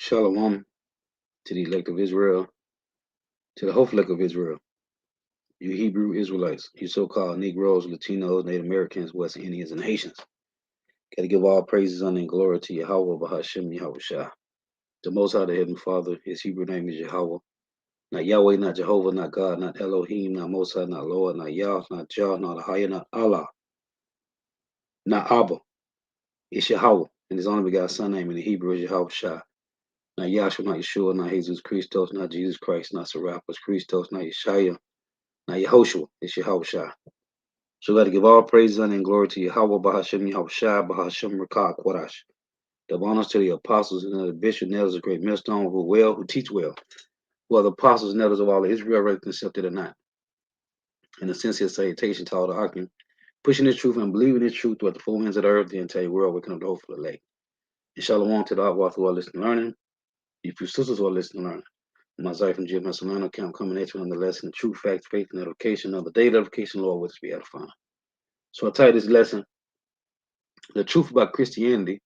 Shalom to the elect of Israel, to the whole elect of Israel, you Hebrew Israelites, you so-called Negroes, Latinos, Native Americans, West Indians, and Haitians. Got to give all praises, honor, and glory to Yahweh, Bahashem, Yahweh Shah. The Most High, the Heavenly Father, his Hebrew name is Yahweh. Not Yahweh, not Jehovah, not God, not Elohim, not Most High, not Lord, not Yah, not Jah, not Ahaya, not Allah, not Abba. It's Yahweh, and his only begotten Son name in the Hebrew is Yahweh Shah. Not Yahshua, not Yeshua, not Jesus Christos, not Jesus Christ, not Serapis Christos, not Yeshaya, not Yehoshua. It's Yahweh Shah. So let us give all praise, honor, and glory to Yahweh, Bahashem, Yahweh Shai, Bahashem, Rakah, Quadash. The honors to the apostles and the bishop, and elders of great millstone, who teach well, who are the apostles and elders of all of Israel, whether accepted or not. In the sincere salutation to all the argument, pushing the truth and believing the truth throughout the four winds of the earth, the entire world, waking up the hopeful elect. And shalom to the Akwath who are listening and learning, you few sisters who are listening and learning. Messiah from Jim Solano camp coming at you on the lesson, truth, fact, faith, and edification of the day of edification, Lord, with us be edifying. So I title this lesson, The Truth About Christianity,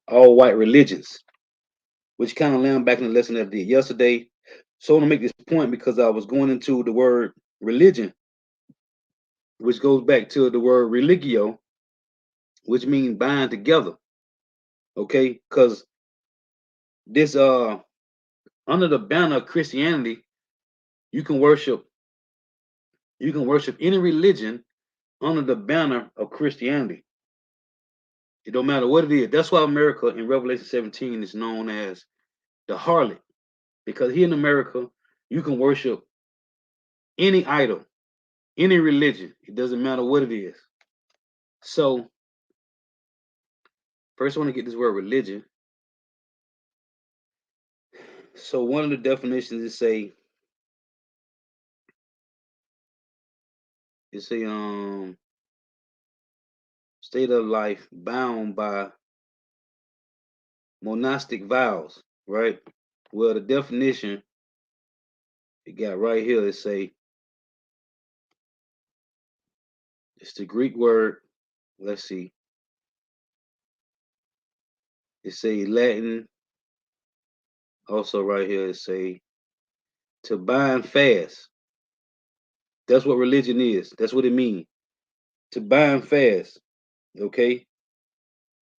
All White Religions, which kind of land back in the lesson that I did yesterday. So I want to make this point because I was going into the word religion, which goes back to the word religio, which means bind together. Okay, because this under the banner of Christianity, you can worship any religion under the banner of Christianity. It don't matter what it is. That's why America in Revelation 17 is known as the harlot, because here in America you can worship any idol, any religion. It doesn't matter what it is. So first I want to get this word religion. So one of the definitions is say it's a state of life bound by monastic vows, right? Well, the definition it got right here is say it's the Greek word. Let's see. It say Latin. Also right here it say to bind fast. That's what religion is. That's what it means. To bind fast. Okay.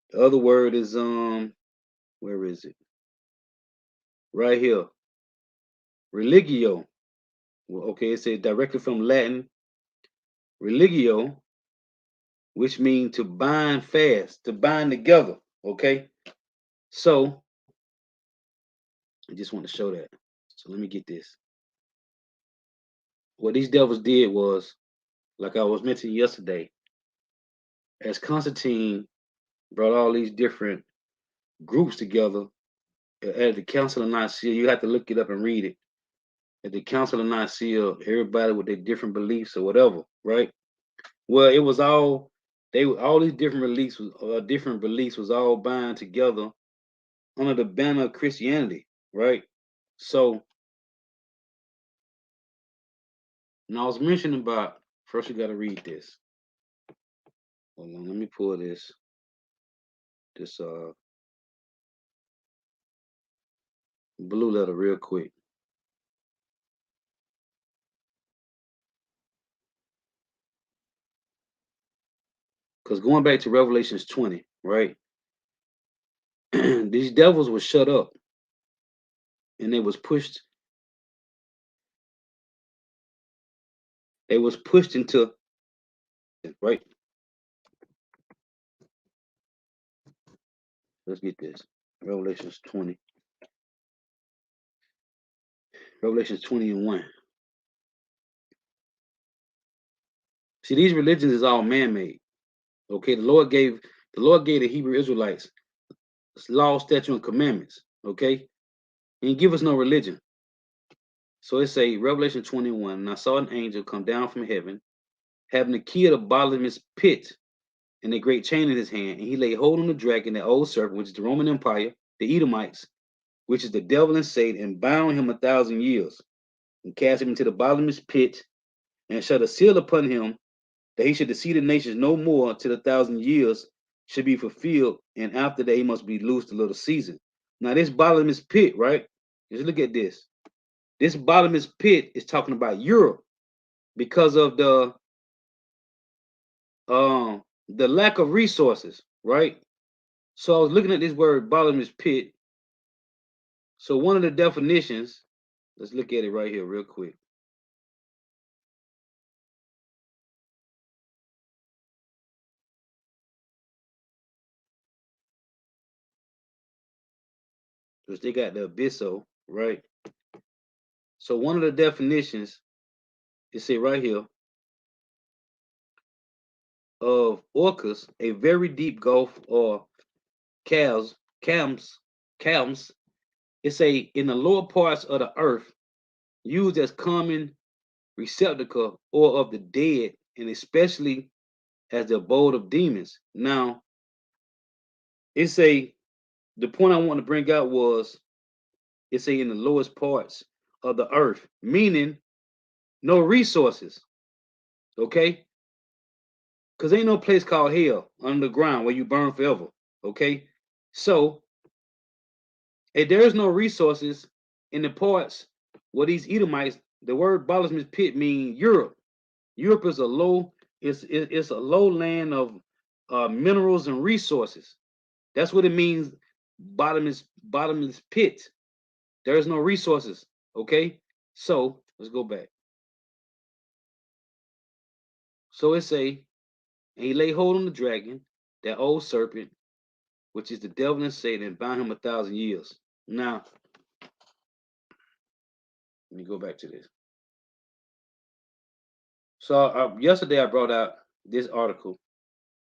The other word is where is it? Right here. Religio. Well, okay, it says directly from Latin religio, which means to bind fast, to bind together. Okay. So I just want to show that. So let me get this. What these devils did was, like I was mentioning yesterday, as Constantine brought all these different groups together at the Council of Nicaea, you have to look it up and read it. At the Council of Nicaea, everybody with their different beliefs or whatever, right? Well, it was all all these different beliefs was all bound together under the banner of Christianity, right? So now I was mentioning about first you got to read this. Hold on, let me pull this blue letter real quick. Because going back to Revelations 20, right? These devils were shut up and they was pushed into right. Let's get this. Revelations 20. Revelations 20 and 1. See, these religions is all man-made. Okay, the Lord gave the Hebrew Israelites law, statute, and commandments. Okay, he didn't give us no religion. So it say Revelation 21, and I saw an angel come down from heaven, having the key of the bottomless pit and a great chain in his hand, and he laid hold on the dragon, the old serpent, which is the Roman Empire, the Edomites, which is the devil and Satan, and bound him 1,000 years, and cast him into the bottomless pit, and shut a seal upon him, that he should deceive the nations no more till 1,000 years should be fulfilled, and after that he must be loosed a little season. Now this bottomless pit, right? Just look at this. This bottomless pit is talking about Europe because of the lack of resources, right? So I was looking at this word bottomless pit. So one of the definitions, let's look at it right here real quick. Because they got the abysso, right? So one of the definitions is say right here of orcas, a very deep gulf or calves, cams, cams. It's a in the lower parts of the earth used as common receptacle or of the dead, and especially as the abode of demons. Now, it's a the point I want to bring out was it's a in the lowest parts of the earth, meaning no resources. Okay, because ain't no place called hell under the ground where you burn forever. Okay, so if there is no resources in the parts where these Edomites, the word bottomless pit mean Europe. Europe is a low, it's a low land of minerals and resources. That's what it means. Bottomless pit. There is no resources. Okay, so let's go back. So it say, and he lay hold on the dragon, that old serpent, which is the devil and Satan, and bound him 1,000 years. Now, let me go back to this. So yesterday I brought out this article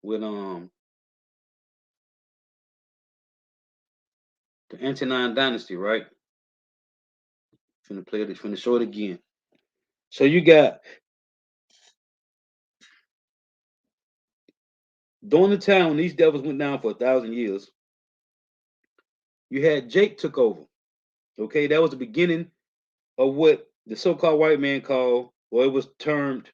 with the Antonine Dynasty, right? Finna play it, finna show it again. So you got during the time when these devils went down for 1,000 years, you had Jake took over. Okay, that was the beginning of what the so-called white man called, or it was termed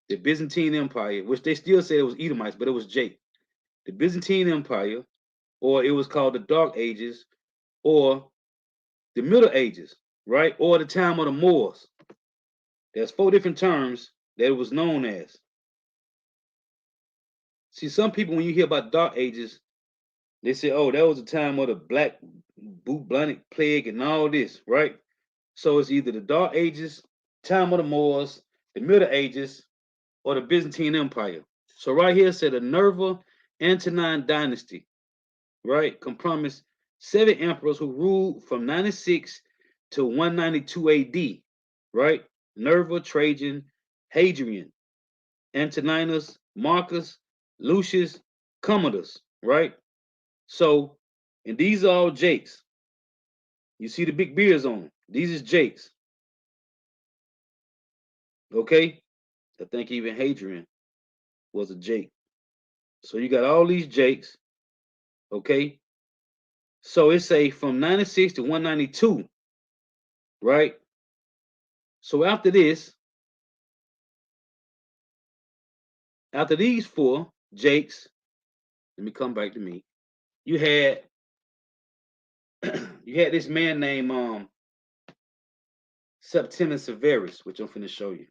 the Byzantine Empire, which they still say it was Edomites, but it was Jake. The Byzantine Empire, or it was called the Dark Ages, or the Middle Ages, right? Or the time of the Moors. There's 4 different terms that it was known as. See, some people, when you hear about Dark Ages, they say, oh, that was the time of the black bubonic plague and all this, right? So it's either the Dark Ages, time of the Moors, the Middle Ages, or the Byzantine Empire. So right here it said the Nerva Antonine dynasty, right? Compromised 7 emperors who ruled from 96 to 192 AD, right? Nerva, Trajan, Hadrian, Antoninus, Marcus, Lucius, Commodus, right? So, and these are all Jakes. You see the big beards on them. These is Jakes. Okay? I think even Hadrian was a Jake. So you got all these Jakes. Okay? So it's a from 96 to 192, right? So after these 4 Jakes, let me come back to me. You had you had this man named Septimus Severus, which I'm finna show you,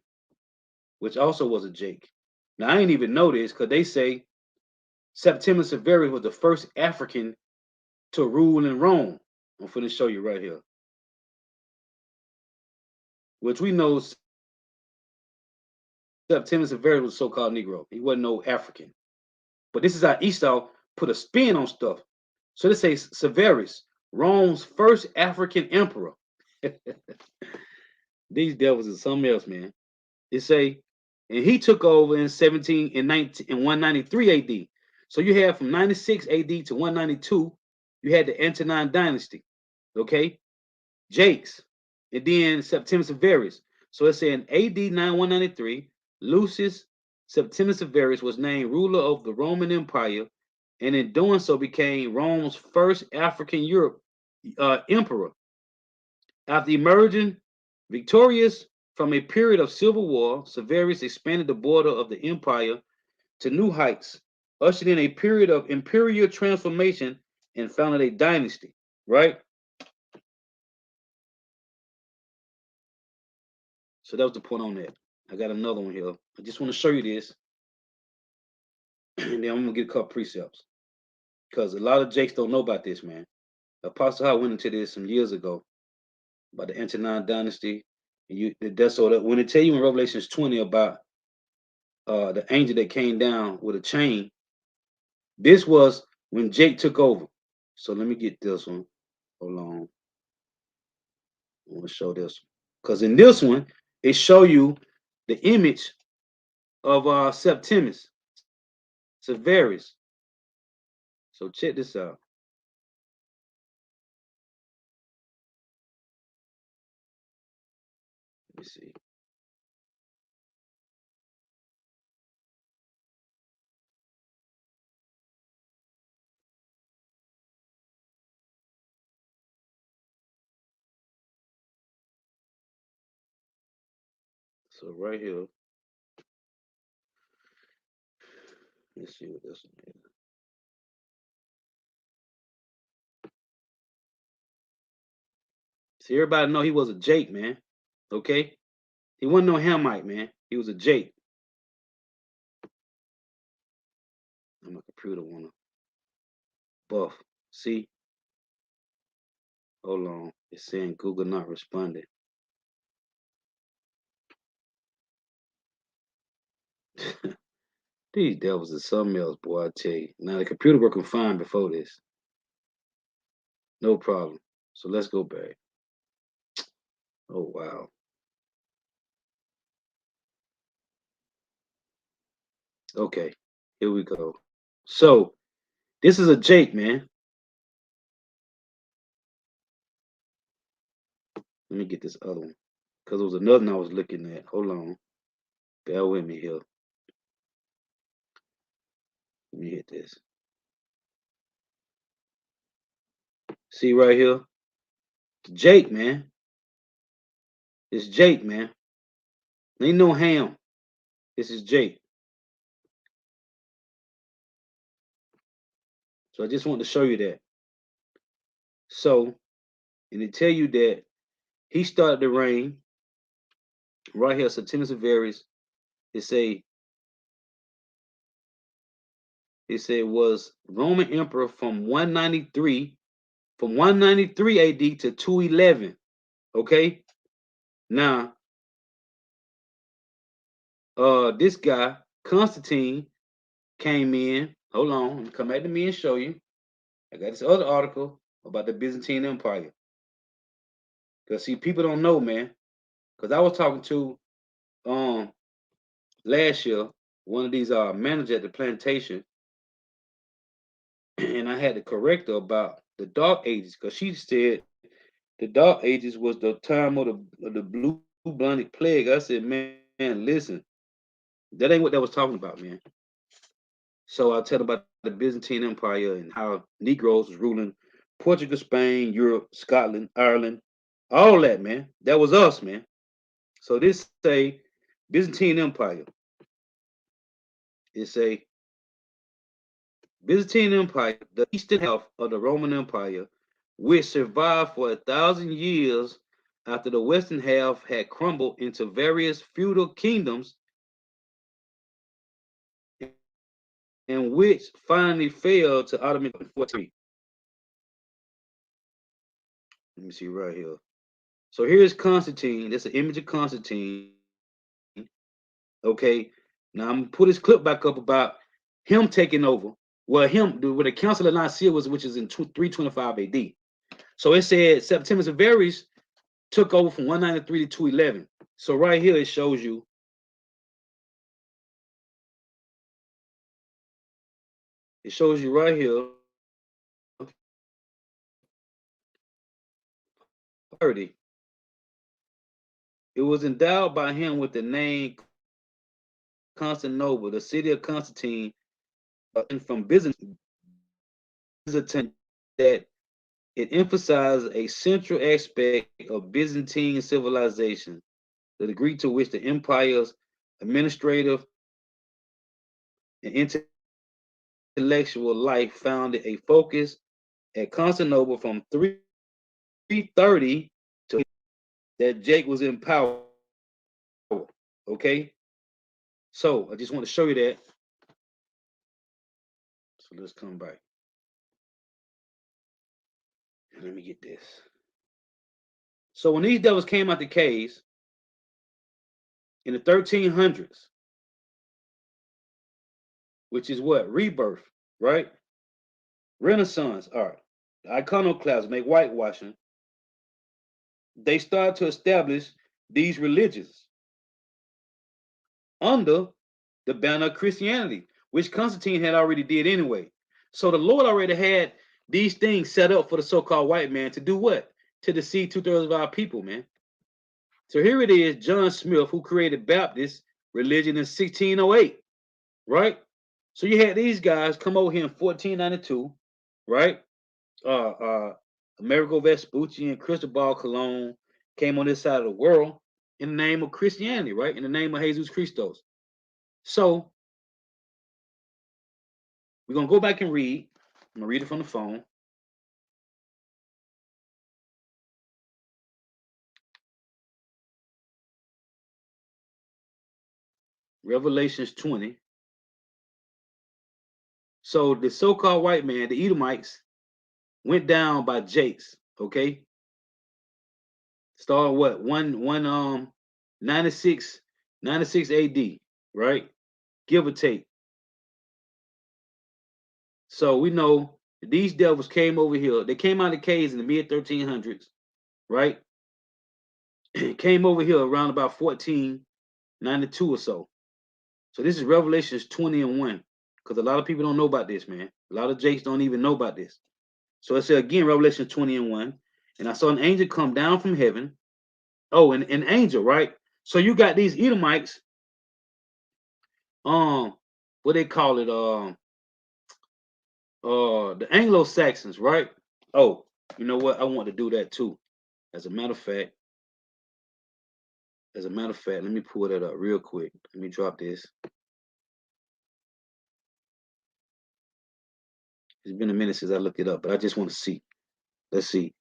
which also was a Jake. Now I ain't even know this because they say Septimus Severus was the first African to rule in Rome. I'm finna show you right here, which we know Septimus Severus was a so-called Negro. He wasn't no African. But this is how Esau put a spin on stuff. So they say Severus, Rome's first African emperor. These devils is something else, man. They say, and he took over in 193 AD. So you had from 96 AD to 192, you had the Antonine dynasty. Okay, Jakes, and then Septimus Severus. So it's saying AD 193, Lucius Septimus Severus was named ruler of the Roman Empire, and in doing so became Rome's first African Europe emperor. After emerging victorious from a period of civil war, Severus expanded the border of the empire to new heights, ushered in a period of imperial transformation, and founded a dynasty. right? So that was the point on that. I got another one here. I just want to show you this, and then I'm gonna get a couple precepts because a lot of jakes don't know about this, man. Apostle Hall went into this some years ago about the Antonine dynasty. And that's so that when they tell you in Revelations 20 about the angel that came down with a chain, this was when Jake took over. So let me get this one. Hold on. I want to show this because in this one it show you the image of Septimus Severus. So check this out. Let me see. So right here, let's see what this one is. See, everybody know he was a Jake, man. Okay, he wasn't no Hamite, man. He was a Jake. I'm a computer wanna buff. See, hold on. It's saying Google not responding. These devils are something else, boy. I tell you. Now the computer working fine before this. No problem. So let's go back. Oh wow. Okay, here we go. So this is a Jake, man. Let me get this other one. Because it was another one I was looking at. Hold on. Bear with me here. Let me hit this. See right here? Jake, man. It's Jake, man. Ain't no Ham. This is Jake. So I just want to show you that. So, and they tell you that he started the reign right here, Septimus Severus. It say it was Roman emperor from 193 AD to 211. Okay? Now, this guy, Constantine, came in. Hold on, come back to me and show you. I got this other article about the Byzantine Empire. Because see, people don't know, man. Because I was talking to last year, one of these managers at the plantation, and I had to correct her about the Dark Ages, because she said the Dark Ages was the time of the blue bubonic plague. I said, man, listen, that ain't what that was talking about, man. So I'll tell about the Byzantine Empire and how Negroes was ruling Portugal, Spain, Europe, Scotland, Ireland, all that, man. That was us, man. So this say Byzantine Empire. It's a Byzantine Empire, the eastern half of the Roman Empire, which survived for 1,000 years after the western half had crumbled into various feudal kingdoms, and which finally fell to Ottoman 14. Let me see right here. So here's Constantine. That's an image of Constantine. Okay. Now I'm gonna put his clip back up about him taking over. Well, with the Council of Nicaea was, which is in 325 AD. So it said Septimus Severus took over from 193 to 211. So right here it shows you. It shows you right here. 30. It was endowed by him with the name Constantinople, the city of Constantine, and from Byzantine, that it emphasized a central aspect of Byzantine civilization, the degree to which the empire's administrative and intellectual life found a focus at Constantinople from 330 to that Jake was in power. Okay, so I just want to show you that. So let's come back. Let me get this. So when these devils came out the caves in the 1300s, which is what? Rebirth, right? Renaissance art, iconoclasm, make whitewashing. They start to establish these religions under the banner of Christianity, which Constantine had already did anyway. So the Lord already had these things set up for the so-called white man to do what? To deceive 2/3 of our people, man. So here it is, John Smith, who created Baptist religion in 1608, right? So you had these guys come over here in 1492, right? Amerigo Vespucci and Cristobal Colon came on this side of the world in the name of Christianity, right? In the name of Jesus Christos. So we're gonna go back and read. I'm gonna read it from the phone. Revelations 20. So the so-called white man, the Edomites, went down by Jakes. Okay, started what 96 AD, right? Give or take. So we know these devils came over here. They came out of the caves in the mid 1300s, right? Came over here around about 1492 or so. So this is Revelations 20 and 1. Because a lot of people don't know about this, man. A lot of Jakes don't even know about this. So it said again, Revelation 20 and 1. And I saw an angel come down from heaven. Oh, an angel, right? So you got these Edomites, what they call it, the Anglo-Saxons, right? Oh, you know what? I want to do that too. As a matter of fact, let me pull that up real quick. Let me drop this. It's been a minute since I looked it up, but I just want to see. Let's see.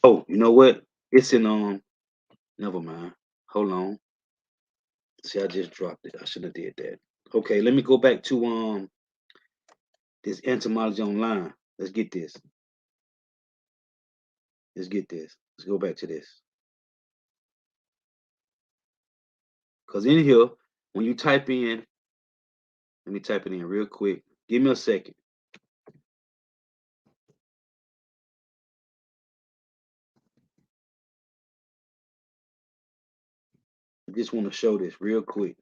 Oh, you know what? It's in never mind. Hold on. See, I just dropped it. I should have did that. Okay, let me go back to this entomology online. Let's get this. Let's get this. Let's go back to this. Because in here, when you type in, let me type it in real quick. Give me a second. I just want to show this real quick.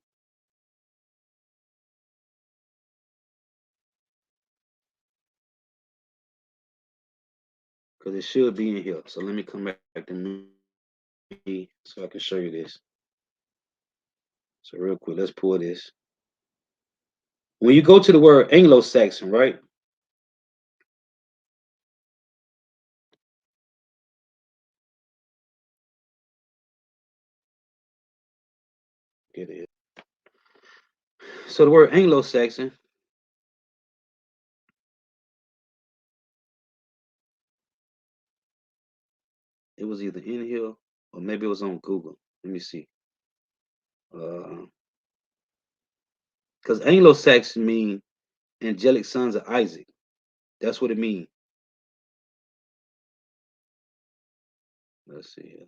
Because it should be in here. So let me come back to me so I can show you this. So real quick, let's pull this. When you go to the word Anglo-Saxon, right? Get it. So the word Anglo-Saxon, it was either in here or maybe it was on Google. Let me see. Because Anglo-Saxon mean angelic sons of Isaac. That's what it means. Let's see here.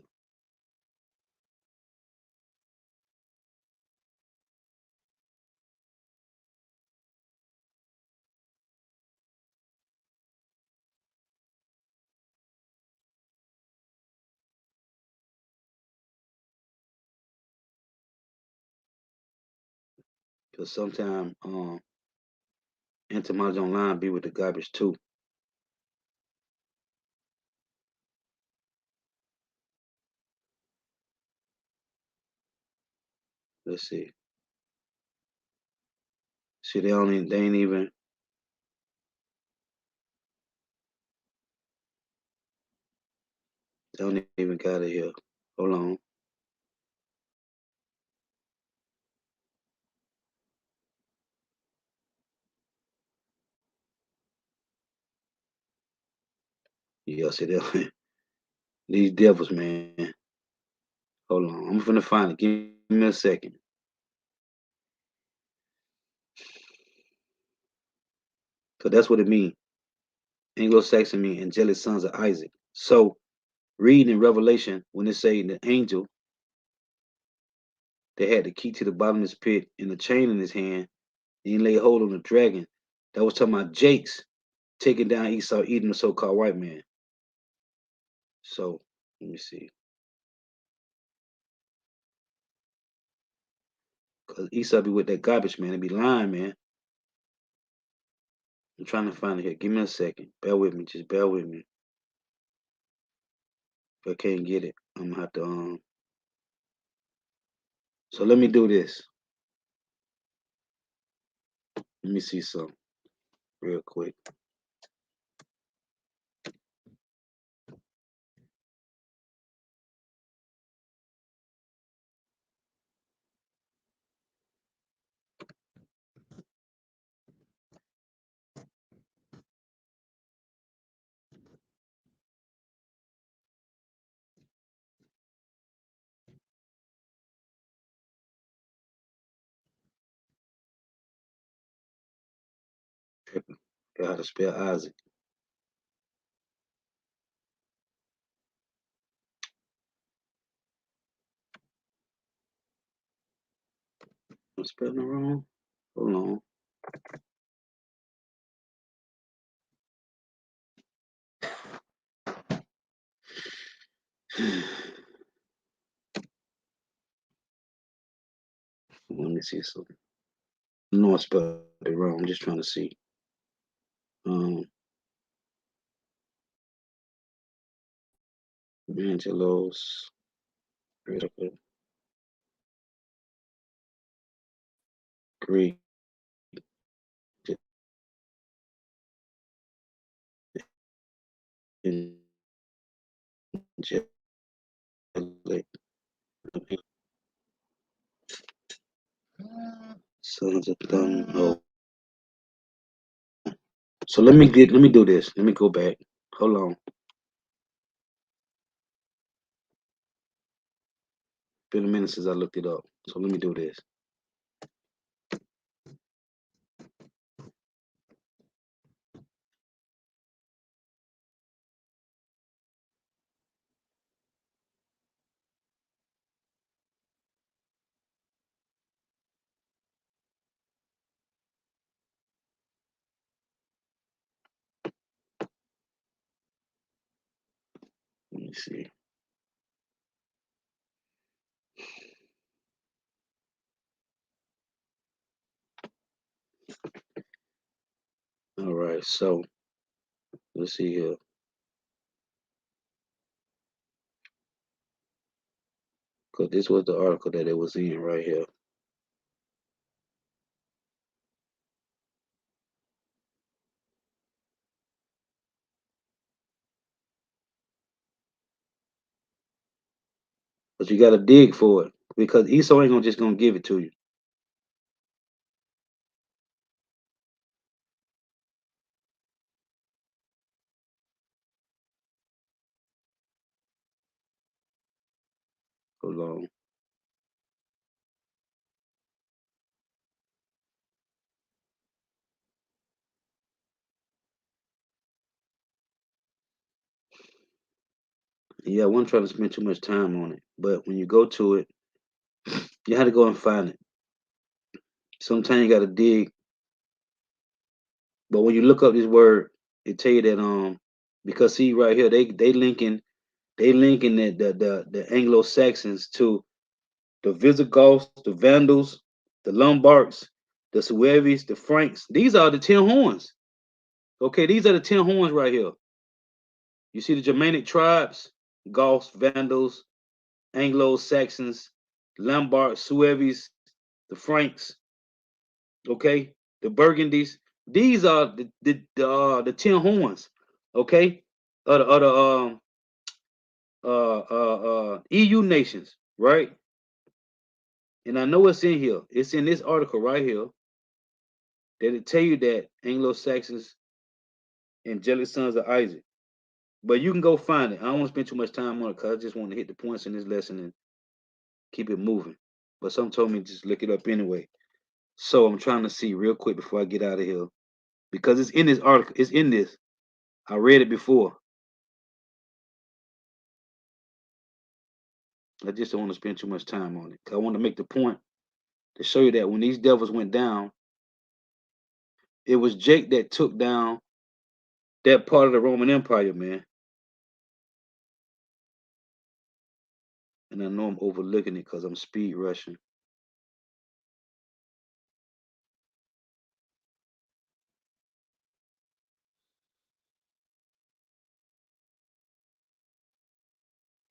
Because sometimes entomology online be with the garbage too. Let's see. See, they ain't they don't even got it here. Hold on. Yeah, see that these devils, man. Hold on, I'm finna find it. Give me a second. Cause that's what it means. Anglo-Saxon mean angelic sons of Isaac. So reading in Revelation when it say the angel that had the key to the bottomless pit and the chain in his hand, and he laid hold on the dragon. That was talking about Jake's taking down Esau, eating the so-called white man. So let me see. Cause Esau be with that garbage man. They be lying, man. I'm trying to find it here. Give me a second. Bear with me. Just bear with me. If I can't get it, I'm gonna have to So let me do this. Let me see something real quick. Tripping. Got how to spell Isaac. I'm spelling it wrong. Hold on. Let me see something. No, I spelled it wrong. I'm just trying to see. Um, Angelos, Greek, angelic, sons of thunder. Oh. So let me do this. Let me go back. Hold on. Been a minute since I looked it up. So let me do this. Let me see. All right. So let's see here. Because this was the article that it was in right here. But you got to dig for it because Esau ain't gonna just gonna give it to you. Hold on. Yeah, I wasn't trying to spend too much time on it, but when you go to it, you have to go and find it. Sometimes you got to dig, but when you look up this word, it tell you that because see right here they linking the Anglo Saxons to the Visigoths, the Vandals, the Lombards, the Sueves, the Franks. These are the 10 horns. Okay, these are the 10 horns right here. You see the Germanic tribes, Goths, Vandals, Anglo Saxons, Lombards, Sueves, the Franks. Okay, the Burgundies. These are the 10 horns. Okay, EU nations, right? And I know it's in here. It's in this article right here that it tell you that Anglo Saxons, angelic sons of Isaac. But you can go find it. I don't want to spend too much time on it because I just want to hit the points in this lesson and keep it moving. But some told me just look it up anyway. So I'm trying to see real quick before I get out of here because it's in this article. It's in this. I read it before. I just don't want to spend too much time on it. 'Cause I want to make the point to show you that when these devils went down, it was Jake that took down that part of the Roman Empire, man. And I know I'm overlooking it because I'm speed rushing.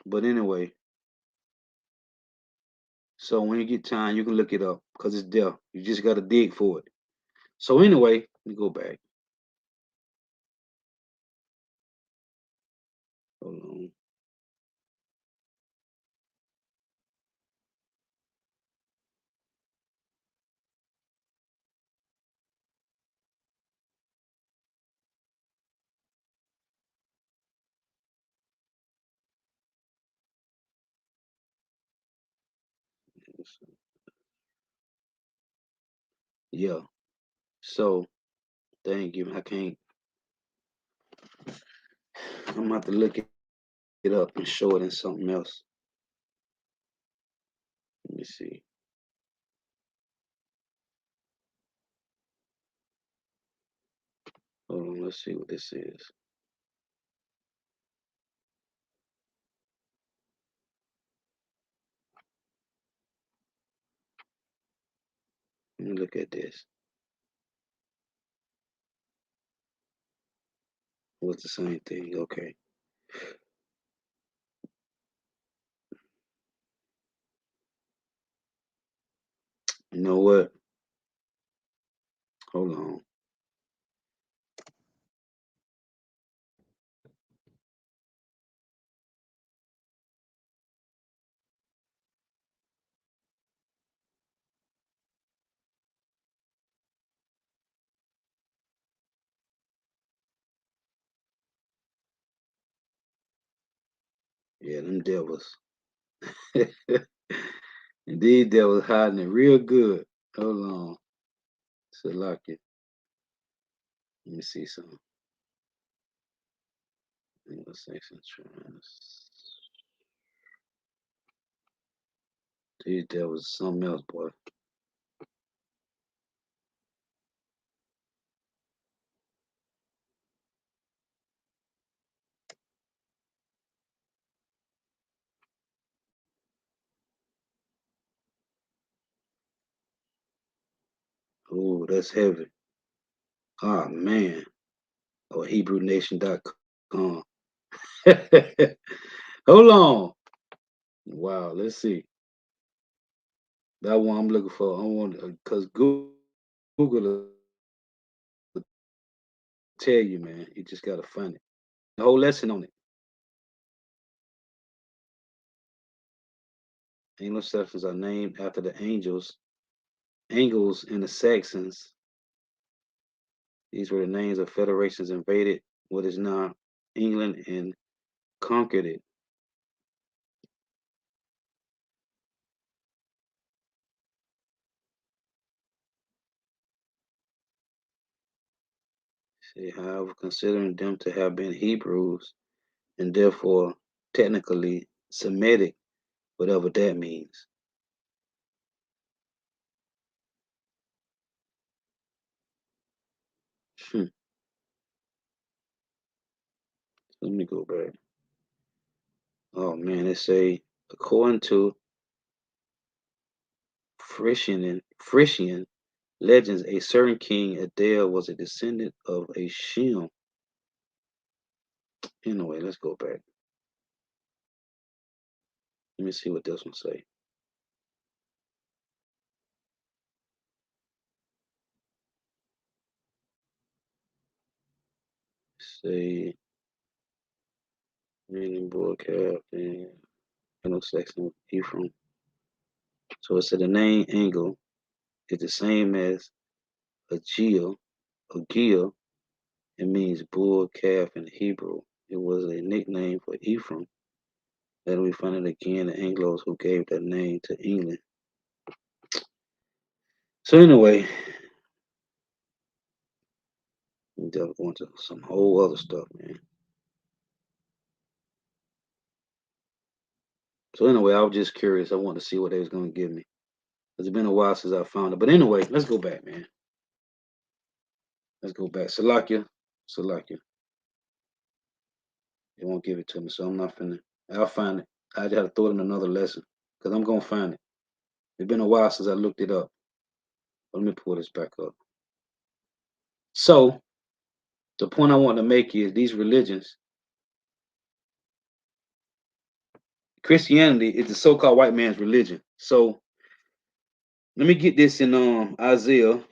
But anyway, so when you get time, you can look it up because it's there. You just got to dig for it. So anyway, let me go back. Hold on. Yeah. So thank you. I can't. I'm gonna have to look it up and show it in something else. Let me see. Hold on. Let's see what this is. Let me look at this. What's the same thing? Okay. You know what? Hold on. Yeah, them devils. Indeed, devils hiding it real good. Hold on. Salakia. Let me see something. English section trans. These devils something else, boy. Oh, that's heavy. Oh man. Or HebrewNation.com. Hold on. Wow, let's see. That one I'm looking for. I want because Google will tell you, man. You just gotta find it. The whole lesson on it. Anglo Saxons are named after the Angles and the Saxons. These were the names of federations invaded what is now England and conquered it. See, however, considering them to have been Hebrews and therefore technically Semitic, whatever that means. Hmm. Let me go back. Oh man, they say according to Frisian legends, a certain king Adel was a descendant of a Shem. Anyway, let's go back. Let me see what this one say. Say meaning broadcast and Anglo-Saxon Ephraim. So it said the name Angle is the same as Agil, Agil. It means bull calf in Hebrew. It was a nickname for Ephraim. Later we find it again the Anglos who gave that name to England. So anyway, we delve into some whole other stuff, man. So anyway, I was just curious. I wanted to see what they was gonna give me. It's been a while since I found it. But anyway, let's go back, man. Let's go back. Salakia. Salakia. They won't give it to me, so I'm not finna. I'll find it. I just had to throw it in another lesson because I'm gonna find it. It's been a while since I looked it up. Let me pull this back up. So the point I want to make is these religions, Christianity is the so-called white man's religion. So let me get this in Isaiah.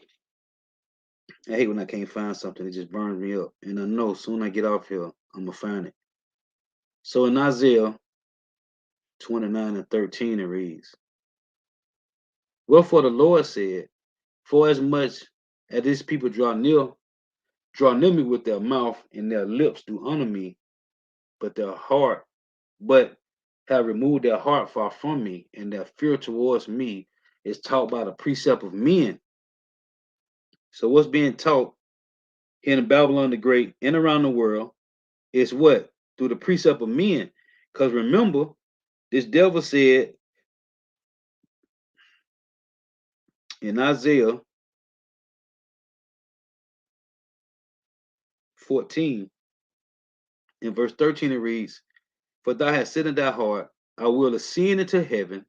I hate when I can't find something; it just burns me up. And I know soon I get off here, I'm gonna find it. So in Isaiah 29:13, it reads, "Wherefore the Lord said, For as much as these people draw near me with their mouth, and their lips do honor me, but their heart, but have removed their heart far from me, and their fear towards me is taught by the precept of men." So what's being taught here in Babylon the Great and around the world is what? Through the precept of men. Because remember, this devil said in Isaiah 14, in verse 13, it reads, "For thou hast said in thy heart, I will ascend into heaven.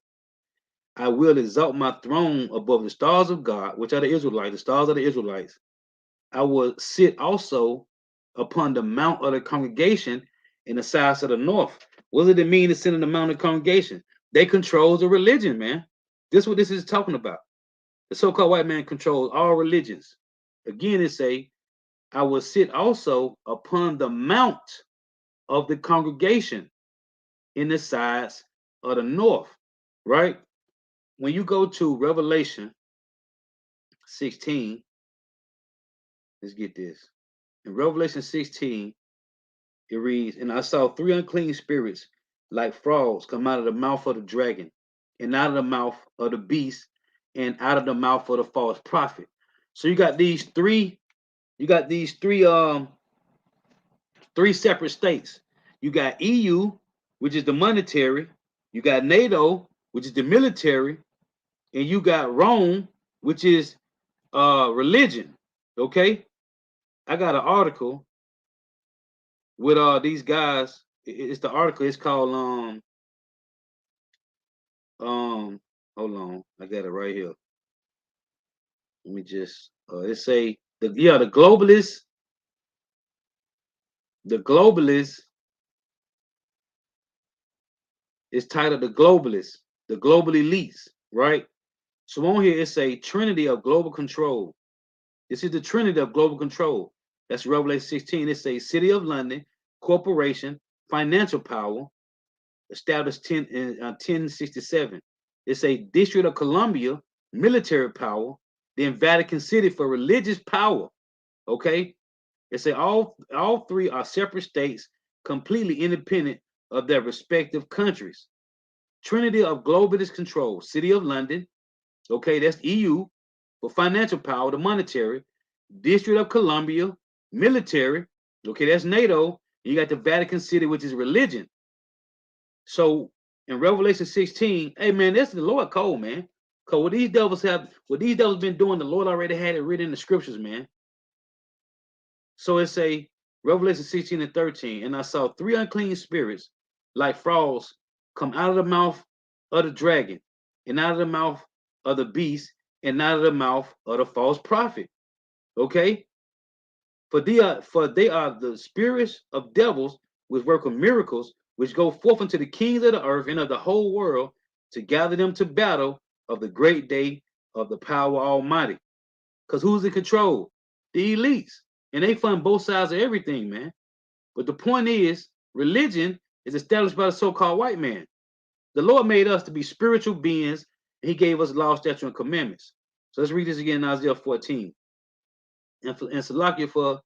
I will exalt my throne above the stars of God," which are the Israelites, the stars of the Israelites. "I will sit also upon the mount of the congregation in the sides of the north." What does it mean to sit in the mount of the congregation? They control the religion, man. This is what this is talking about. The so-called white man controls all religions. Again, it say, "I will sit also upon the mount of the congregation in the sides of the north." Right? When you go to Revelation 16, let's get this. In Revelation 16, it reads, "And I saw three unclean spirits like frogs come out of the mouth of the dragon, and out of the mouth of the beast, and out of the mouth of the false prophet." So you got these three separate states. You got EU, which is the monetary, you got NATO, which is the military, and you got Rome, which is religion. Okay? I got an article with these guys. It's the article. It's called um hold on, I got it right here. Let me just it say the globalist is titled the global elites, right? So on here it's a trinity of global control. This is the trinity of global control. That's Revelation 16. It's a city of London, corporation, financial power, established 1067. It's a District of Columbia, military power, then Vatican City for religious power. Okay, it's a all three are separate states, completely independent of their respective countries. Trinity of globalist control: City of London. Okay, that's EU for financial power, the monetary. District of Columbia, military. Okay, that's NATO. You got the Vatican City, which is religion. So in Revelation 16, hey man, that's the Lord code, man. Cause what these devils been doing, the Lord already had it written in the scriptures, man. So it's a Revelation 16 and 13, "And I saw three unclean spirits like frogs come out of the mouth of the dragon, and out of the mouth of the beast, and out of the mouth of the false prophet." Okay, for they are the spirits of devils which work of miracles, which go forth unto the kings of the earth and of the whole world to gather them to battle of the great day of the power almighty. Because who's in control? The elites. And they fund both sides of everything, man. But the point is, religion is established by the so-called white man. The Lord made us to be spiritual beings, and he gave us law, statutes, and commandments. So let's read this again in Isaiah 14. And Salakia for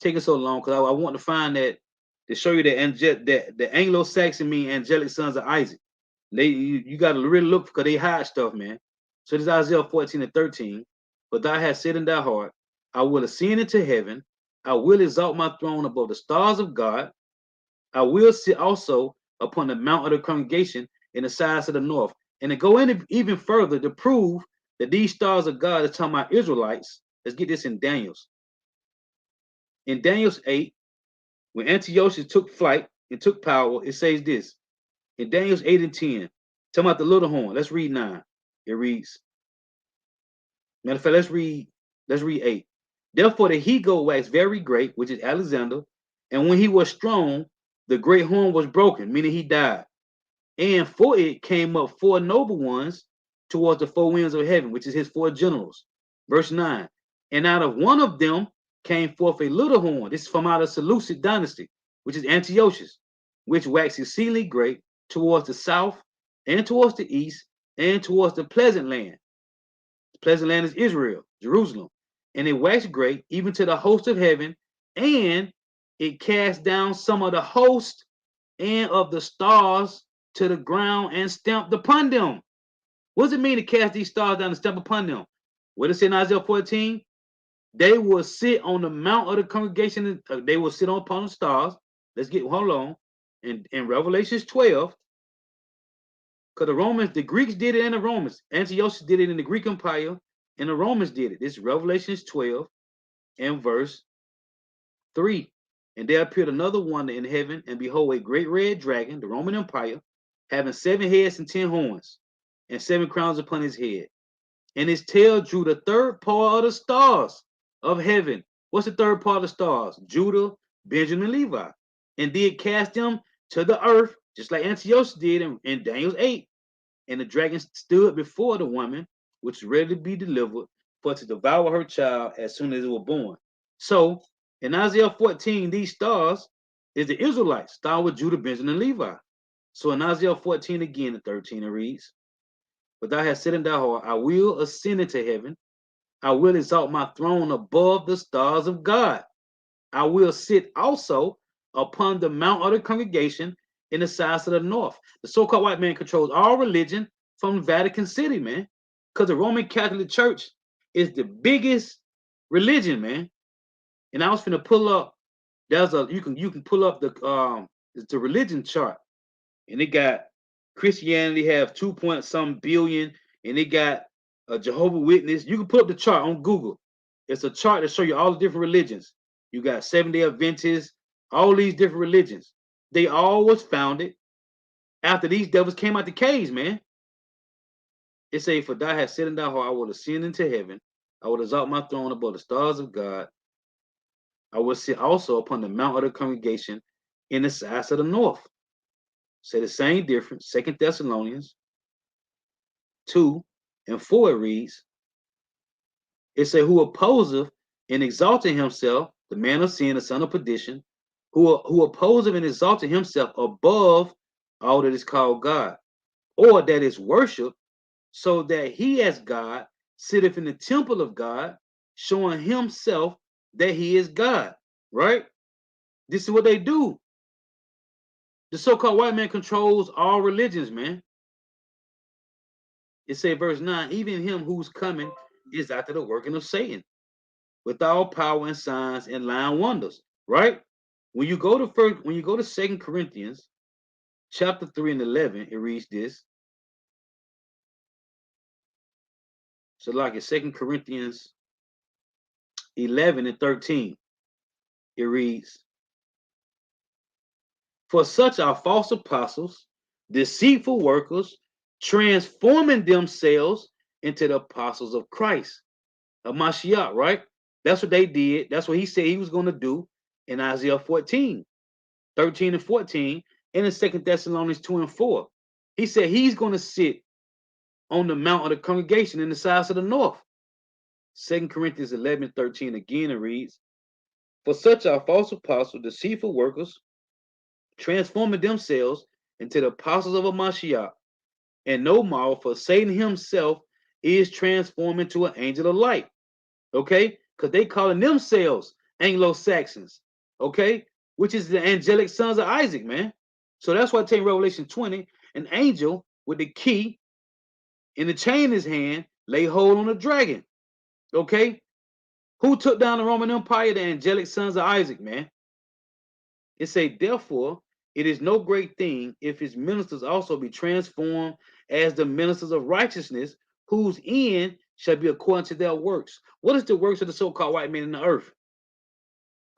taking so long, because I want to find that to show you that the Anglo-Saxon mean angelic sons of Isaac. You got to really look because they hide stuff, man. So this is Isaiah 14 and 13. But thou hast said in thy heart, I will ascend into heaven. I will exalt my throne above the stars of God. I will sit also upon the mount of the congregation in the sides of the north. And to go in even further to prove that these stars of God are talking about Israelites, let's get this in Daniel's. In Daniel's 8, when Antiochus took flight and took power, it says this. In Daniel's 8 and 10, talking about the little horn. Let's read 9. It reads, matter of fact, let's read 8. Therefore the he-goat waxed very great, which is Alexander, and when he was strong, the great horn was broken, meaning he died. And for it came up 4 noble ones towards the 4 winds of heaven, which is his 4 generals. Verse 9. And out of one of them came forth a little horn. This is from out of Seleucid dynasty, which is Antiochus, which waxed exceedingly great towards the south and towards the east and towards the pleasant land. The pleasant land is Israel, Jerusalem. And it waxed great even to the host of heaven, and it cast down some of the host and of the stars to the ground and stamped upon them. What does it mean to cast these stars down and stamp upon them? What does it say in Isaiah 14? They will sit on the mount of the congregation. They will sit upon the stars. Let's get, hold on. In Revelations 12, because the Greeks did it and the Romans. Antiochus did it in the Greek Empire, and the Romans did it. This is Revelations 12 and verse 3. And there appeared another wonder in heaven, and behold, a great red dragon, the Roman Empire, having 7 heads and 10 horns, and 7 crowns upon his head. And his tail drew the third part of the stars of heaven. What's the third part of the stars? Judah, Benjamin, Levi. And did cast them to the earth, just like Antiochus did in Daniel's 8. And the dragon stood before the woman, which was ready to be delivered, for to devour her child as soon as it was born. So, in Isaiah 14, these stars is the Israelites, starting with Judah, Benjamin, and Levi. So in Isaiah 14 again, in 13, it reads, But thou hast said in thy heart, I will ascend into heaven. I will exalt my throne above the stars of God. I will sit also upon the mount of the congregation in the sides of the north. The so-called white man controls all religion from Vatican City, man. Because the Roman Catholic Church is the biggest religion, man. And I was finna pull up. You can pull up the religion chart, and it got Christianity have 2 point some billion, and it got a Jehovah Witness. You can put up the chart on Google. It's a chart that show you all the different religions. You got 7-day Adventists, all these different religions. They all was founded after these devils came out the caves, man. It say, For thou hast said in thy heart, I will ascend into heaven. I will exalt my throne above the stars of God. I will sit also upon the mount of the congregation in the sides of the north. Say the same difference. 2 Thessalonians 2 and 4 it reads, it say, Who opposeth and exalted himself, the man of sin, the son of perdition, who opposeth and exalted himself above all that is called God, or that is worship, so that he as God sitteth in the temple of God, showing himself that he is God, right? This is what they do. The so-called white man controls all religions, man. It say verse 9, even him whose coming is after the working of Satan, with all power and signs and lying wonders, right? When you go to 2 Corinthians chapter 3 and 11, it reads this. So like in 2 Corinthians 11 and 13, it reads, For such are false apostles, deceitful workers, transforming themselves into the apostles of Christ, of Mashiach, right? That's what they did. That's what he said he was going to do in Isaiah 14, 13 and 14, and in 2 Thessalonians 2 and 4. He said he's going to sit on the mount of the congregation in the sides of the north. 2 Corinthians 11, 13 again, it reads, For such are false apostles, deceitful workers, transforming themselves into the apostles of a Mashiach, and no marvel, for Satan himself is transformed into an angel of light. Okay? Because they calling themselves Anglo-Saxons. Okay? which is the angelic sons of Isaac, man. So that's why I tell you Revelation 20, an angel with the key in the chain in his hand lay hold on the dragon. Okay? Who took down the Roman Empire? The angelic sons of Isaac, man. It say, therefore, it is no great thing if his ministers also be transformed as the ministers of righteousness, whose end shall be according to their works. What is the works of the so-called white man in the earth?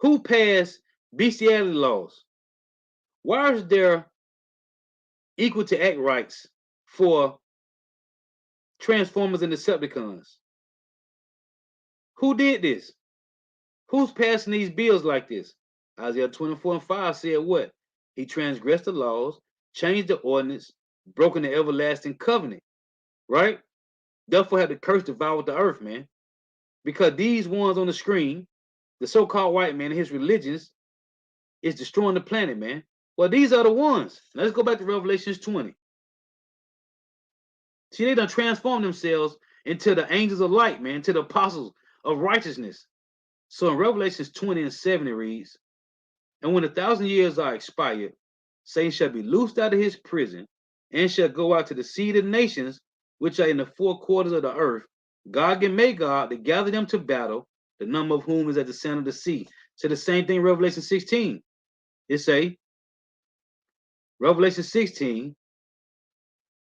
Who passed bestiality laws? Why is there equal to act rights for Transformers and Decepticons? Who did this? Who's passing these bills like this? Isaiah 24:5 said what? He transgressed the laws, changed the ordinance, broken the everlasting covenant, right? Therefore had the curse devoured the earth, man. Because these ones on the screen, the so-called white man and his religions, is destroying the planet, man. Well, these are the ones. Let's go back to Revelations 20. See, they done transformed themselves into the angels of light, man, to the apostles of righteousness. So in Revelations 20:7 it reads, and when 1,000 years are expired, Satan shall be loosed out of his prison and shall go out to the sea of the nations, which are in the four quarters of the earth, Gog and Magog, to gather them to battle, the number of whom is at the sand of the sea. So the same thing in Revelation 16. It say, Revelation 16,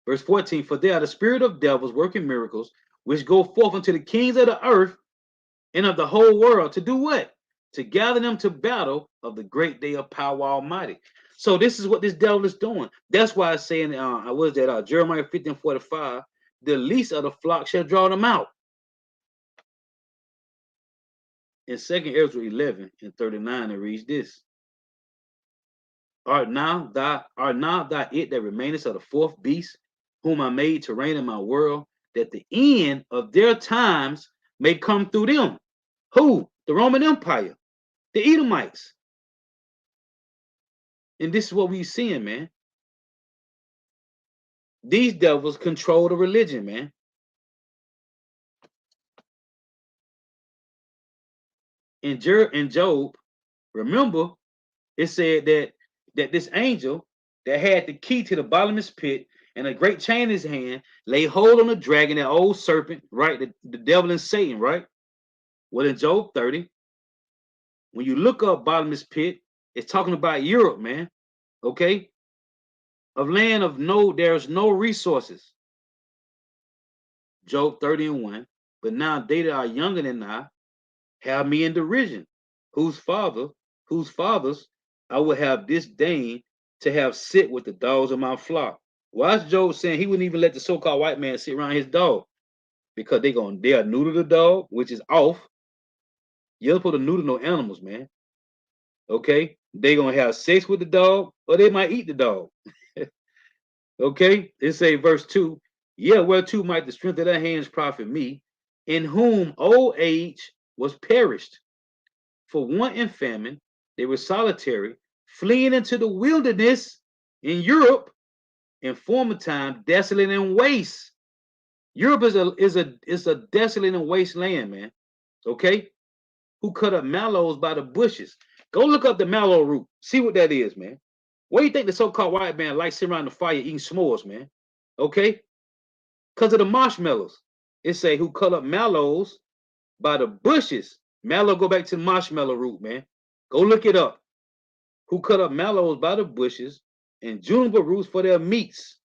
verse 14, for they are the spirit of devils working miracles, which go forth unto the kings of the earth and of the whole world to do what? To gather them to battle of the great day of power Almighty. So this is what this devil is doing. That's why it's saying, what is that? Jeremiah 15:45, the least of the flock shall draw them out. In 2 Ezra 11:39, it reads this. Art now thou it that remainest of the fourth beast, whom I made to reign in my world, that the end of their times may come through them. Who? The Roman Empire, the Edomites. And this is what we're seeing, man. These devils control the religion, man. In Job, remember, it said that this angel that had the key to the bottomless pit and a great chain in his hand lay hold on the dragon, that old serpent, right? The devil and Satan, right? Well, in Job 30, when you look up bottomless pit, it's talking about Europe, man. Okay? Of land of there's no resources. Job 30:1. But now they that are younger than I have me in derision, whose fathers I would have disdained to have sit with the dogs of my flock. Why is Job saying he wouldn't even let the so-called white man sit around his dog? Because they are neuter the dog, which is off. You're not supposed to neuter no animals, man. Okay? They gonna have sex with the dog, or they might eat the dog. Okay? It say verse 2, yeah, whereto might the strength of their hands profit me, in whom old age was perished. For want and famine, they were solitary, fleeing into the wilderness in Europe, in former time, desolate and waste. Europe is a desolate and waste land, man. Okay? Who cut up mallows by the bushes. Go look up the mallow root. See what that is, man. What do you think the so-called white man likes sitting around the fire eating s'mores, man? Okay? Because of the marshmallows. It say who cut up mallows by the bushes. Mallow go back to the marshmallow root, man. Go look it up. Who cut up mallows by the bushes and juniper roots for their meats.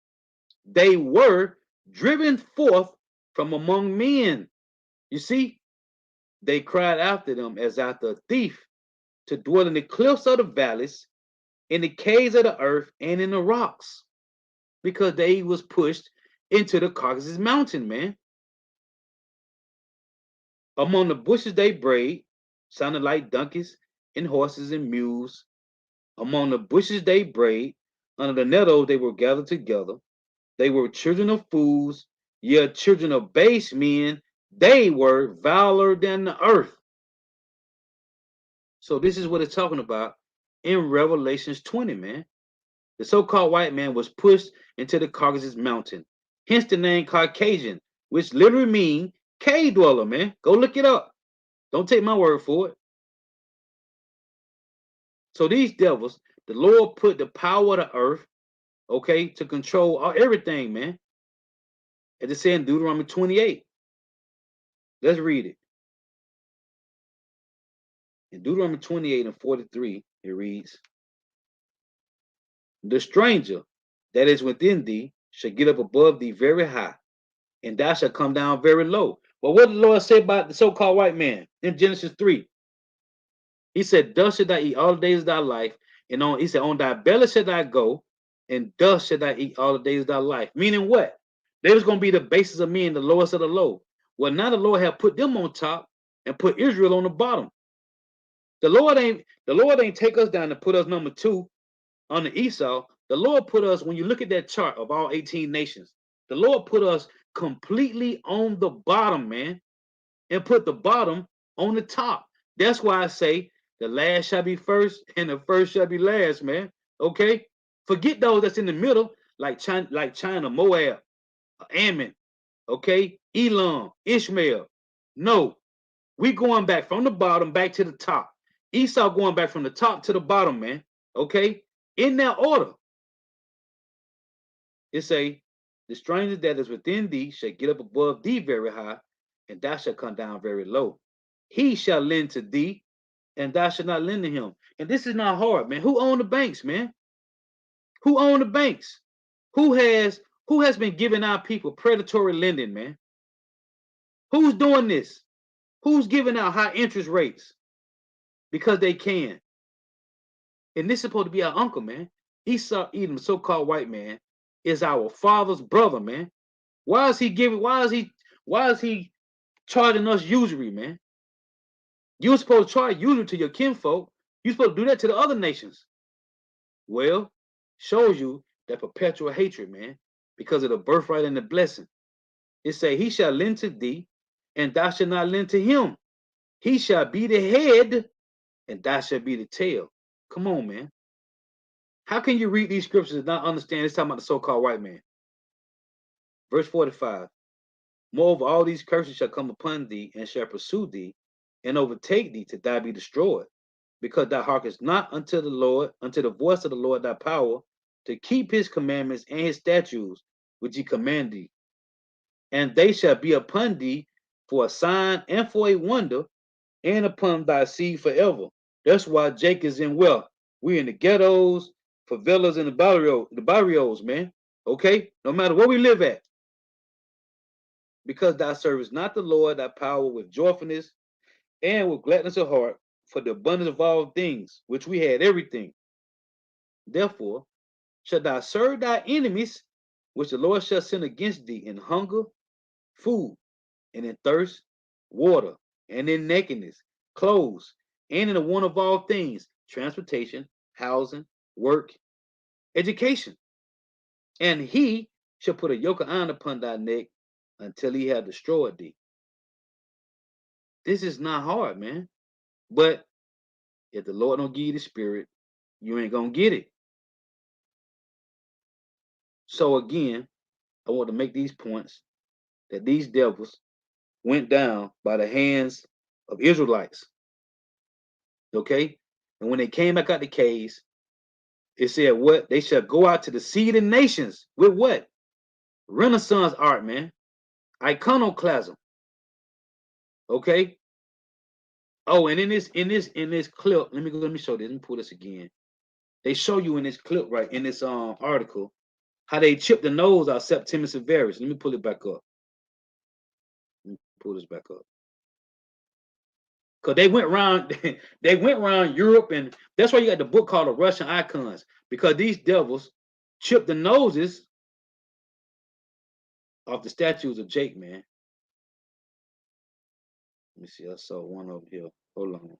They were driven forth from among men. You see, they cried after them as after a thief, to dwell in the cliffs of the valleys, in the caves of the earth, and in the rocks, because they was pushed into the Caucasus mountain, man. Among the bushes they brayed, sounded like donkeys and horses and mules. Among the bushes they brayed, under the nettles they were gathered together. They were children of fools, yet children of base men. They were viler than the earth. So this is what it's talking about in Revelations 20, man. The so-called white man was pushed into the Caucasus mountain. Hence the name Caucasian, which literally means cave dweller, man. Go look it up. Don't take my word for it. So these devils, the Lord put the power of the earth, okay, to control everything, man. As it said in Deuteronomy 28. Let's read it. In Deuteronomy 28 and 43, it reads, the stranger that is within thee shall get up above thee very high, and thou shalt come down very low. But what did the Lord say about the so-called white man in Genesis 3? He said, thus shalt thou eat all the days of thy life, and he said, on thy belly shalt thou go, and thus shalt thou eat all the days of thy life. Meaning what? They was going to be the basis of men, the lowest of the low. Well, now the Lord have put them on top and put Israel on the bottom. The Lord ain't take us down and put us number 2 on the Esau. The Lord put us, when you look at that chart of all 18 nations, the Lord put us completely on the bottom, man, and put the bottom on the top. That's why I say the last shall be first and the first shall be last, man. Okay? Forget those that's in the middle, like China, Moab, Ammon, okay? Elam, Ishmael. No, we going back from the bottom back to the top. Esau going back from the top to the bottom, man. Okay? In that order. It say, the stranger that is within thee shall get up above thee very high, and thou shalt come down very low. He shall lend to thee, and thou shalt not lend to him. And this is not hard, man. Who own the banks, man? Who own the banks? Who has been giving our people predatory lending, man? Who's doing this? Who's giving out high interest rates? Because they can. And this is supposed to be our uncle, man. Esau Edom, so-called white man, is our father's brother, man. Why is he charging us usury, man? You're supposed to charge usury to your kinfolk. You're supposed to do that to the other nations. Well, shows you that perpetual hatred, man, because of the birthright and the blessing. It say, he shall lend to thee, and thou shalt not lend to him. He shall be the head, and thou shalt be the tail. Come on, man. How can you read these scriptures and not understand it's talking about the so-called white man? Verse 45. Moreover, all these curses shall come upon thee, and shall pursue thee, and overtake thee, till thou be destroyed, because thou hearkenest not unto the Lord, unto the voice of the Lord thy power, to keep his commandments and his statutes, which he command thee. And they shall be upon thee for a sign and for a wonder, and upon thy seed forever. That's why Jake is in wealth. We in the ghettos, favelas, and the barrios, man. Okay? No matter where we live at. Because thou servest not the Lord thy power with joyfulness and with gladness of heart, for the abundance of all things, which we had everything. Therefore, shalt thou serve thy enemies, which the Lord shall send against thee in hunger, food, and in thirst, water, and in nakedness, clothes, and in the want of all things, transportation, housing, work, education. And he shall put a yoke of iron upon thy neck until he have destroyed thee. This is not hard, man. But if the Lord don't give you the spirit, you ain't gonna get it. So again, I want to make these points that these devils went down by the hands of Israelites. Okay? And when they came back out the caves, it said what? They shall go out to the sea of the nations with what? Renaissance art, man. Iconoclasm. Okay? Oh, and in this clip, let me show this. Let me pull this again. They show you in this clip, right, in this article, how they chipped the nose out Septimius Severus. Let me pull it back up. Let me pull this back up. Because they went around, they went around Europe, and that's why you got the book called The Russian Icons, because these devils chipped the noses off the statues of Jake, man. Let me see, I saw one over here. Hold on.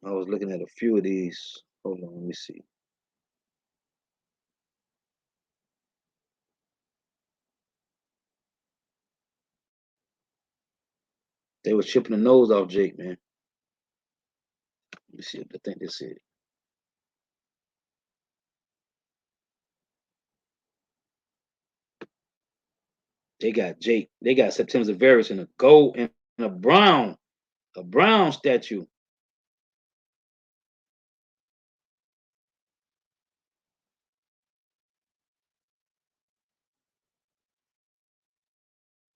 I was looking at a few of these. Hold on, let me see. They were chipping the nose off Jake, man. Let me see. I think that's it. They got Jake. They got September Severus in a gold and a brown statue.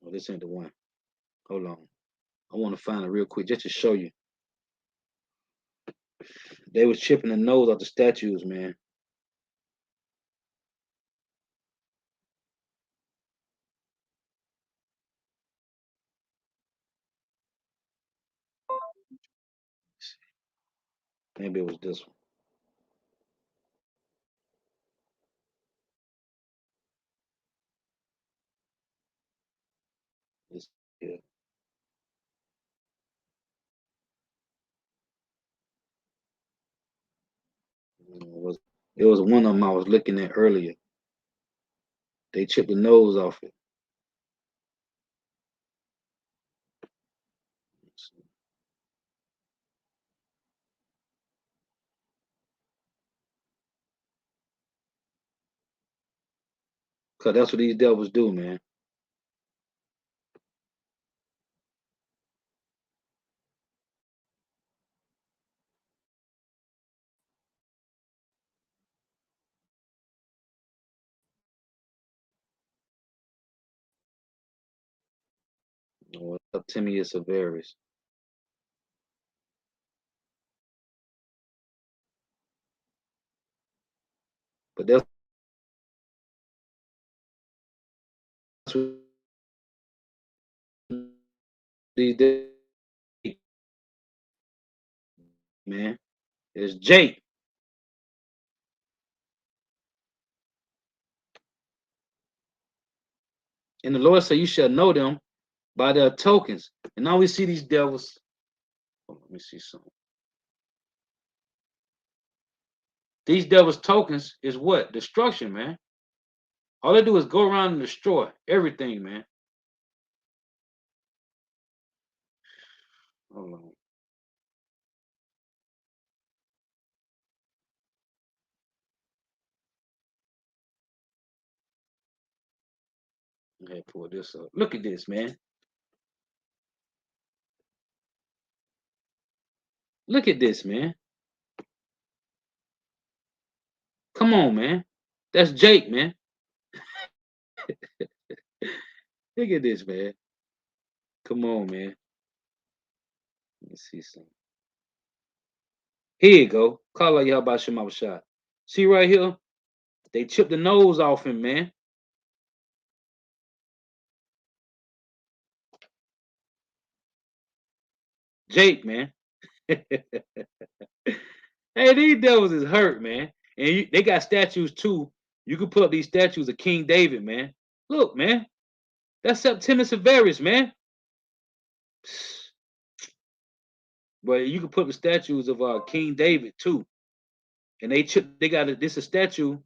Oh, this ain't the one. Hold on. I want to find it real quick just to show you. They was chipping the nose off the statues, man. Maybe it was this one. This, yeah. It was one of them I was looking at earlier. They chipped the nose off it. Cause that's what these devils do, man. Septimius Severus. But that's what these devils, man. It's Jake. And the Lord said, you shall know them by their tokens. And now we see these devils. Oh, let me see something. These devils' tokens is what? Destruction, man. All they do is go around and destroy everything, man. Hold on. Let me pull this up. Look at this, man. Look at this, man. Come on, man. That's Jake, man. Look at this, man. Come on, man. Let me see something. Here you go. Call out Yahweh Shema shot. See right here? They chipped the nose off him, man. Jake, man. Hey, these devils is hurt, man. And they got statues too. You can put up these statues of King David, man. Look, man. That's Septimius Severus, man. But you can put the statues of King David too. And they got this a statue.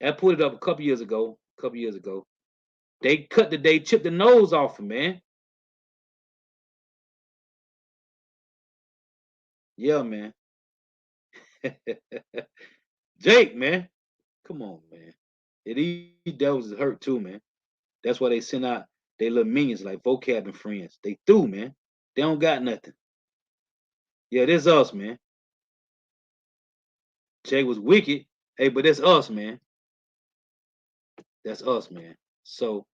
I put it up a couple years ago. They chipped the nose off him, man. Yeah, man. Jake, man. Come on, man. And these devils is hurt too, man. That's why they send out they little minions like vocab and friends. They through, man. They don't got nothing. Yeah, this us, man. Jay was wicked. Hey, but that's us, man. That's us, man. So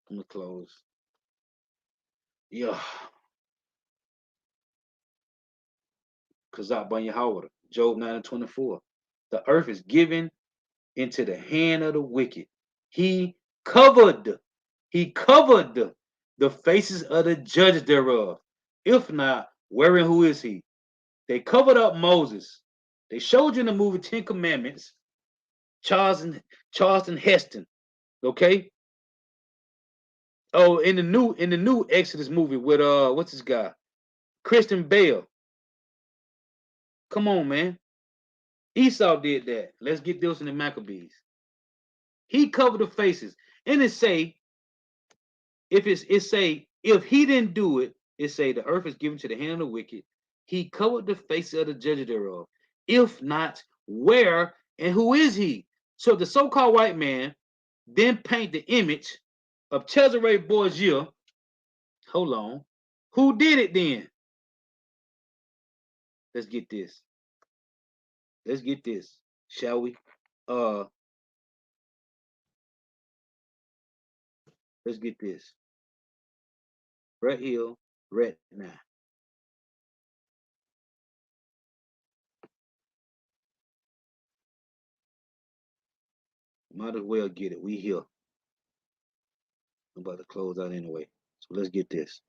I'm gonna close. Yeah. Kazak Banya Howard. Job 9 and 24. The earth is given into the hand of the wicked. He covered, he covered the faces of the judges thereof. If not, wherein who is he? They covered up Moses. They showed you in the movie Ten Commandments, Charleston Heston. Okay. Oh, in the new Exodus movie with what's this guy? Christian Bale. Come on, man. Esau did that. Let's get this in the Maccabees. He covered the faces. And it say, if he didn't do it, it say the earth is given to the hand of the wicked. He covered the faces of the judges thereof. If not, where and who is he? So the so-called white man then paint the image of Cesare Borgia. Hold on. Who did it then? Let's get this. Let's get this, shall we? Uh, let's get this. Right here, right now. Might as well get it. We here. I'm about to close out anyway. So let's get this.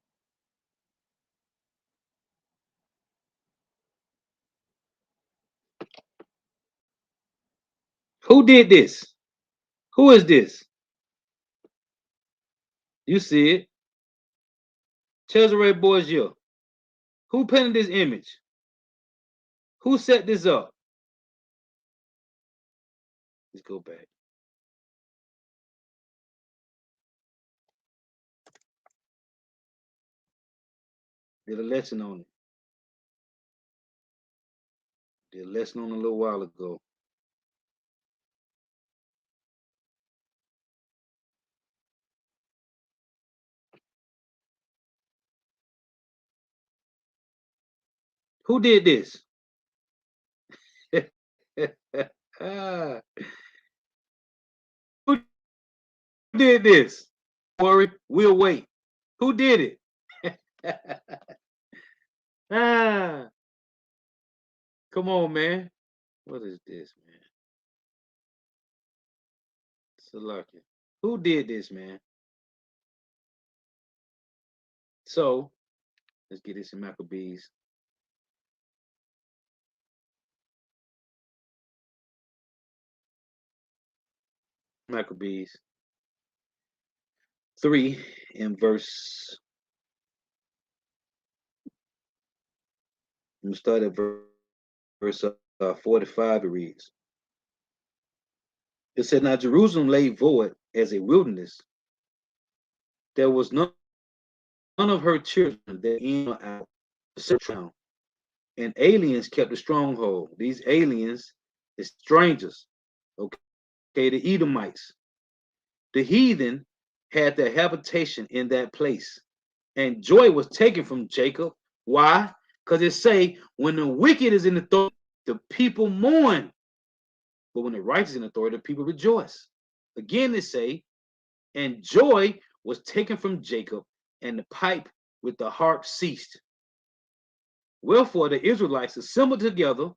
Who did this? Who is this? You see it. Cesare Borgia. Who painted this image? Who set this up? Let's go back. Did a lesson on it. Did a lesson on it a little while ago. Who did this? Who did this? Worry, we'll wait. Who did it? ah, come on, man. What is this, man? Salaki. Who did this, man? So let's get this in Maccabees. Maccabees 3 in verse. We start at verse 45. It reads. It said, "Now Jerusalem lay void as a wilderness. There was none of her children that in or out, and aliens kept the stronghold." These aliens is strangers. Okay, the Edomites. The heathen had their habitation in that place, and joy was taken from Jacob. Why? Because it say, when the wicked is in authority, the people mourn, but when the righteous is in authority, the people rejoice. Again, they say, and joy was taken from Jacob, and the pipe with the harp ceased. Wherefore the Israelites assembled themselves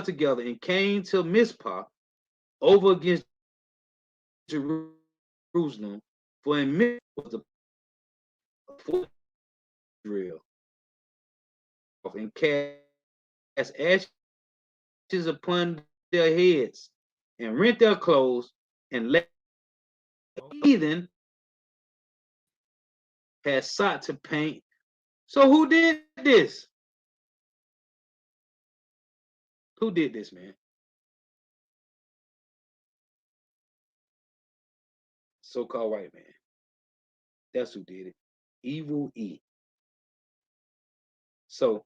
together, and came to Mizpah over against Jerusalem, for in Mizpah was a Israel, and cast ashes upon their heads, and rent their clothes, and let heathen had sought to paint. So who did this? Who did this, man? So-called white man. That's who did it. Evil E. So,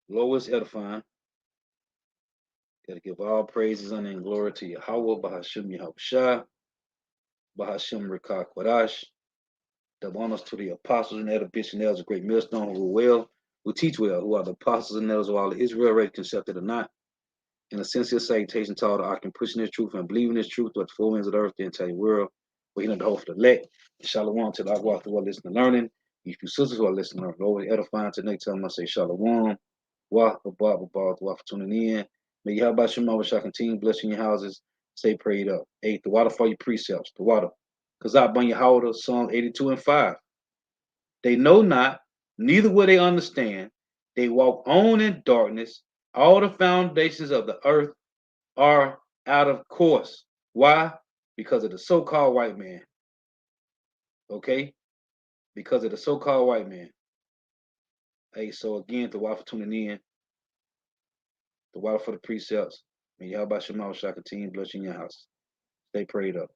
Lord is edifying. Gotta give all praises, honor, and glory to Yahweh, Bahashim Yahushua, Bahashim Rekah Quadash. Double honors to the apostles and elder bishops and elders, a great millstone who well, who teach well, who are the apostles and elders of all of Israel, ready concepted or not. In a sincere salutation to all the ark and pushing this truth and believing this truth throughout the four winds of the earth, the entire world. We're here to hope for the elect. Shalom to the Agua who are listening and learning. These few sisters who are listening and learning. Always edifying to the next time I say Shalom. Wah, for tuning in. May Yahweh Shema shall continue blessing your houses. Stay prayed up. 8. The water for your precepts. The water. Kazak Ban Yahweh, Psalm 82 and 5. They know not, neither will they understand. They walk on in darkness. All the foundations of the earth are out of course. Why? Because of the so-called white man. Okay? Because of the so-called white man. Hey, so again, the water for tuning in. The water for the precepts. May Yahweh Shema shall continue blessing your house. Stay prayed up.